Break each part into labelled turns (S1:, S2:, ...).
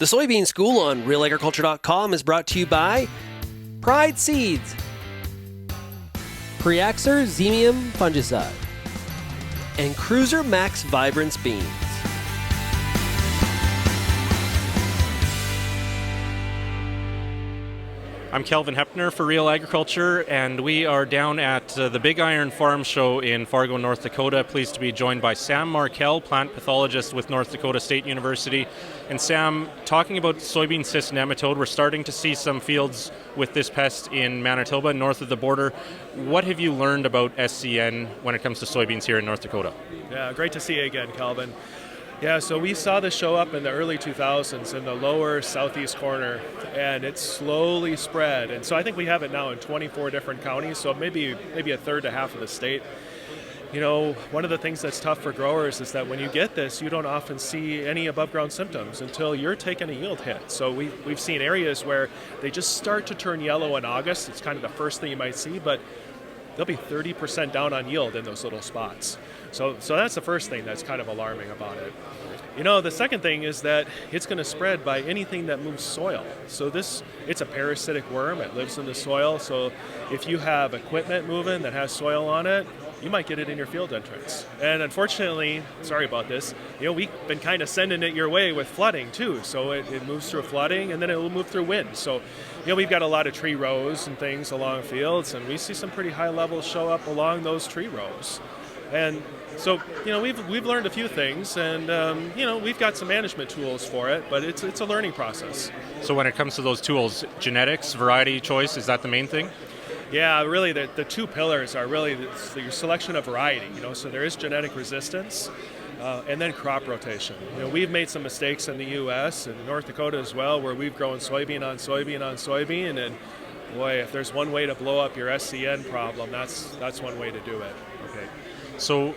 S1: The Soybean School on RealAgriculture.com is brought to you by Pride Seeds, Preaxer Xemium Fungicide, and Cruiser Max Vibrance Beans.
S2: I'm Kelvin Hepner for Real Agriculture, and we are down at the Big Iron Farm Show in Fargo, North Dakota. Pleased to be joined by Sam Markell, plant pathologist with North Dakota State University. And Sam, talking about soybean cyst nematode, we're starting to see some fields with this pest in Manitoba, north of the border. What have you learned about SCN when it comes to soybeans here in North Dakota?
S3: Yeah, great to see you again, Kelvin. Yeah, so we saw this show up in the early 2000s in the lower southeast corner, and it slowly spread. And so I think we have it now in 24 different counties, so maybe a third to half of the state. You know, one of the things that's tough for growers is that when you get this, you don't often see any above ground symptoms until you're taking a yield hit. So we've seen areas where they just start to turn yellow in August. It's kind of the first thing you might see, but they'll be 30% down on yield in those little spots. So that's the first thing that's kind of alarming about it. You know, the second thing is that it's going to spread by anything that moves soil. So it's a parasitic worm. It lives in the soil. So if you have equipment moving that has soil on it, you might get it in your field entrance. And unfortunately, sorry about this, you know, we've been kind of sending it your way with flooding too. So it moves through flooding, and then it will move through wind. So, you know, we've got a lot of tree rows and things along fields, and we see some pretty high levels show up along those tree rows. And so, you know, we've learned a few things, and you know, we've got some management tools for it, but it's a learning process.
S2: So when it comes to those tools, genetics, variety choice, is that the main thing?
S3: Yeah, really, the two pillars are really your selection of variety. You know, so there is genetic resistance, and then crop rotation. You know, we've made some mistakes in the U.S. and North Dakota as well, where we've grown soybean on soybean on soybean, and boy, if there's one way to blow up your SCN problem, that's one way to do it.
S2: Okay. So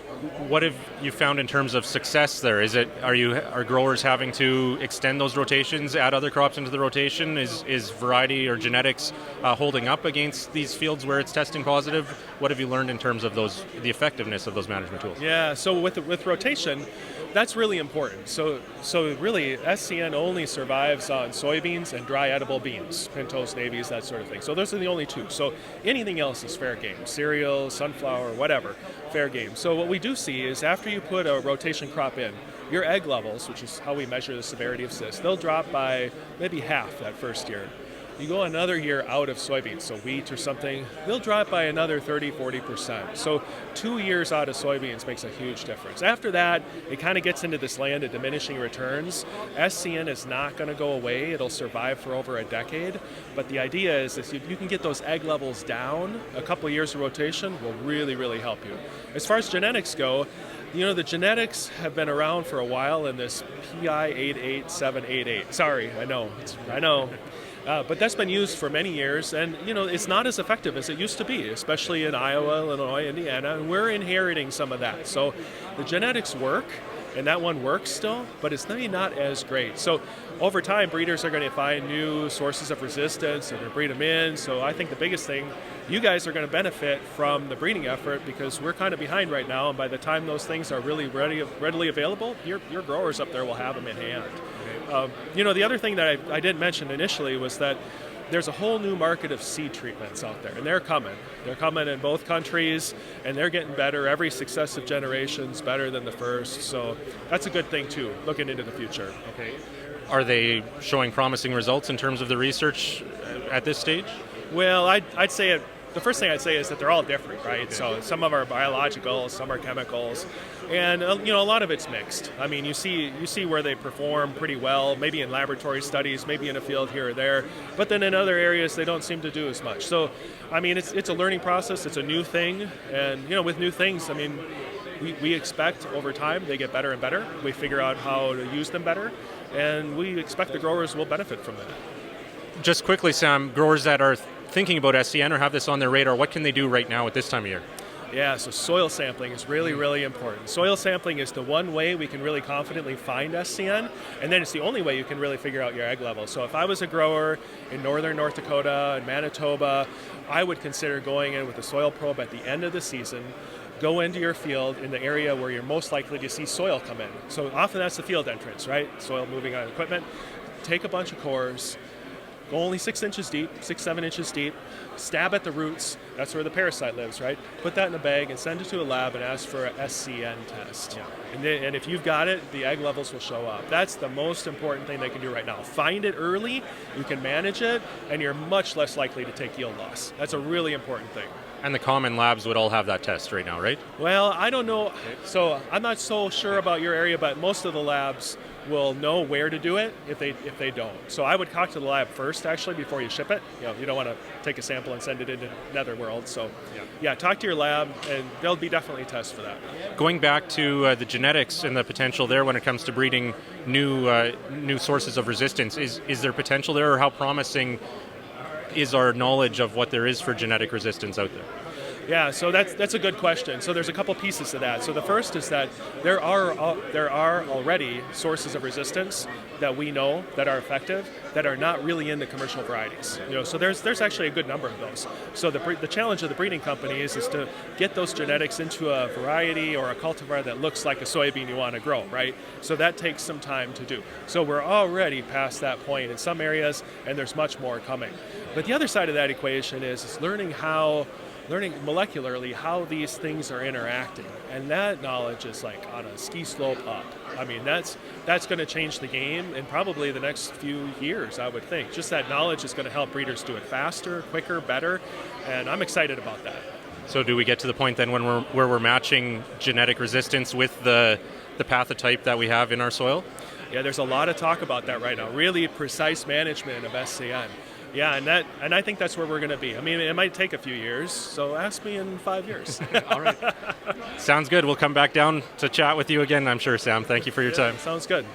S2: what have you found in terms of success there? Are growers having to extend those rotations, add other crops into the rotation? Is variety or genetics holding up against these fields where it's testing positive? What have you learned in terms of the effectiveness of those management tools?
S3: Yeah, so with rotation, that's really important. So really, SCN only survives on soybeans and dry edible beans, pintos, navies, that sort of thing. So those are the only two. So anything else is fair game. Cereal, sunflower, whatever, fair game. So what we do see is after you put a rotation crop in, your egg levels, which is how we measure the severity of cyst, they'll drop by maybe half that first year. You go another year out of soybeans, so wheat or something, they'll drop by another 30-40%. So 2 years out of soybeans makes a huge difference. After that, it kind of gets into this land of diminishing returns. SCN is not going to go away. It'll survive for over a decade. But the idea is if you can get those egg levels down, a couple of years of rotation will really, really help you. As far as genetics go, you know, the genetics have been around for a while in this PI 88788. Sorry, I know. But that's been used for many years, and you know, it's not as effective as it used to be, especially in Iowa, Illinois, Indiana, and we're inheriting some of that. So the genetics work, and that one works still, but it's maybe not as great. So over time, breeders are going to find new sources of resistance, and they're breed them in. So I think the biggest thing, you guys are going to benefit from the breeding effort because we're kind of behind right now, and by the time those things are really readily available, your growers up there will have them in hand. You know, the other thing that I didn't mention initially was that there's a whole new market of seed treatments out there, and they're coming. They're coming in both countries, and they're getting better. Every successive generation's better than the first, so that's a good thing too, looking into the future.
S2: Okay. Are they showing promising results in terms of the research at this stage?
S3: Well, I'd say the first thing I'd say is that they're all different, right? Okay. So some of them are biological, some are chemicals, and you know, a lot of it's mixed. I mean, you see where they perform pretty well, maybe in laboratory studies, maybe in a field here or there, but then in other areas they don't seem to do as much. So, I mean, it's a learning process. It's a new thing, and you know, with new things, I mean, we expect over time they get better and better. We figure out how to use them better, and we expect the growers will benefit from that.
S2: Just quickly, Sam, growers that are thinking about SCN or have this on their radar, what can they do right now at this time of year?
S3: Yeah, so soil sampling is really, really important. Soil sampling is the one way we can really confidently find SCN, and then it's the only way you can really figure out your egg level. So if I was a grower in northern North Dakota and Manitoba, I would consider going in with a soil probe at the end of the season, go into your field in the area where you're most likely to see soil come in. So often that's the field entrance, right? Soil moving on equipment. take a bunch of cores, go only 6 inches deep, 6-7 inches deep, stab at the roots, that's where the parasite lives, right? Put that in a bag and send it to a lab and ask for a SCN test. And if you've got it, the egg levels will show up. That's the most important thing they can do right now. Find it early, you can manage it, and you're much less likely to take yield loss. That's a really important thing.
S2: And the common labs would all have that test right now, right?
S3: Well, I don't know. So I'm not so sure about your area, but most of the labs will know where to do it if they don't. So I would talk to the lab first, actually, before you ship it. You don't want to take a sample and send it into Netherworld. So yeah, talk to your lab, and there'll be definitely tests for that.
S2: Going back to the genetics and the potential there when it comes to breeding new sources of resistance, is there potential there, or how promising is our knowledge of what there is for genetic resistance out there?
S3: Yeah, so that's a good question. So there's a couple pieces to that. So the first is that there are already sources of resistance that we know that are effective that are not really in the commercial varieties. So there's actually a good number of those. So the challenge of the breeding companies is to get those genetics into a variety or a cultivar that looks like a soybean you want to grow, right? So that takes some time to do. So we're already past that point in some areas, and there's much more coming. But the other side of that equation is learning molecularly how these things are interacting, and that knowledge is like on a ski slope up. I mean, that's going to change the game in probably the next few years, I would think. Just that knowledge is going to help breeders do it faster, quicker, better, and I'm excited about that.
S2: So do we get to the point then where we're matching genetic resistance with the pathotype that we have in our soil?
S3: Yeah, there's a lot of talk about that right now. Really precise management of SCN. Yeah, and I think that's where we're going to be. I mean, it might take a few years, so ask me in 5 years.
S2: All right. Sounds good. We'll come back down to chat with you again, I'm sure, Sam. Thank you for your time.
S3: Sounds good.